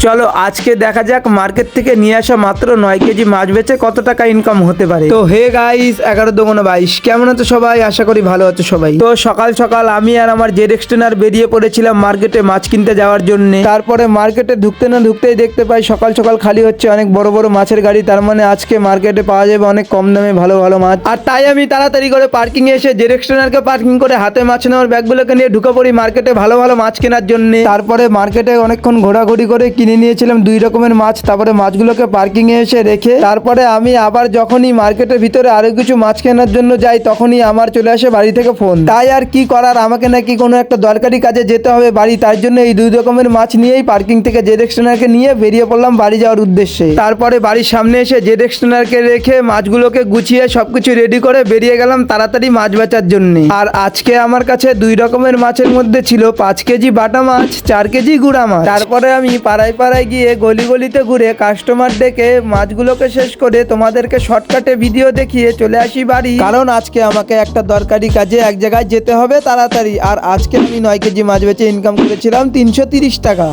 চলো আজকে দেখা যাক মার্কেট থেকে নিয়ে আসা মাত্র 9 কেজি মাছ বেচে কত টাকা ইনকাম হতে পারে। তো হে গাইস 11×22 কেমন আছো সবাই? আশা করি ভালো আছো সবাই। তো সকাল সকাল আমি আর আমার জেড এক্সটেনার বেরিয়ে পড়েছিলাম মার্কেটে মাছ কিনতে যাওয়ার জন্য। তারপরে মার্কেটে ঢুকতে না ঢুকতেই দেখতে পাই সকাল সকাল খালি হচ্ছে অনেক বড় বড় মাছের গাড়ি। তার মানে আজকে মার্কেটে পাওয়া যাবে অনেক কম দামে ভালো ভালো মাছ। আর তাই আমি তাড়াতাড়ি করে পার্কিং এ এসে জেড এক্সটেনারকে পার্কিং করে হাতে মাছ নেওয়ার ব্যাগগুলোকে নিয়ে ঢুকে পড়ি মার্কেটে ভালো ভালো মাছ কেনার জন্য। তারপরে মার্কেটে অনেকক্ষণ ঘোরাঘুরি করে কিনে নিয়েছিলাম 2 রকমের মাছ। তারপরে মাছগুলোকে পার্কিং এ এসে রেখে তারপরে আমি আবার যখনই মার্কেটের ভিতরে আরো কিছু মাছ কেনার জন্য যাই তখনই আমার চলে আসে বাড়ি থেকে ফোন। তাই আর কি করার, আমাকে নাকি কোনো একটা দরকারি কাজে যেতে হবে বাড়ি। তার জন্য এই 2 রকমের মাছ নিয়েই পার্কিং থেকে জেড এক্সটেনারকে নিয়ে বেরিয়ে পড়লাম বাড়ি যাওয়ার উদ্দেশ্যে। তারপরে বাড়ির সামনে এসে জেড এক্সটেনারকে রেখে মাছগুলোকে গুছিয়ে সবকিছু রেডি করে বেরিয়ে গেলাম তাড়াতাড়ি মাছ বেচার জন্য। আর আজকে আমার কাছে 2 রকমের মাছের মধ্যে ছিল 5 কেজি বাটা মাছ, 4 কেজি গুড়া মাছ। তারপরে আমি পাড়ায় পাড়ায় গিয়ে গলি গলিতে ঘুরে কাস্টমার ডেকে মাছগুলোকে শেষ করে তোমাদেরকে শর্টকাটে ভিডিও দেখিয়ে চলে আসি বাড়ি। কারণ আজকে আমাকে একটা দরকারি কাজে এক জায়গায় যেতে হবে তাড়াতাড়ি। আর আজকে আমি 9 কেজি মাছ বেচে ইনকাম করেছিলাম 330 টাকা।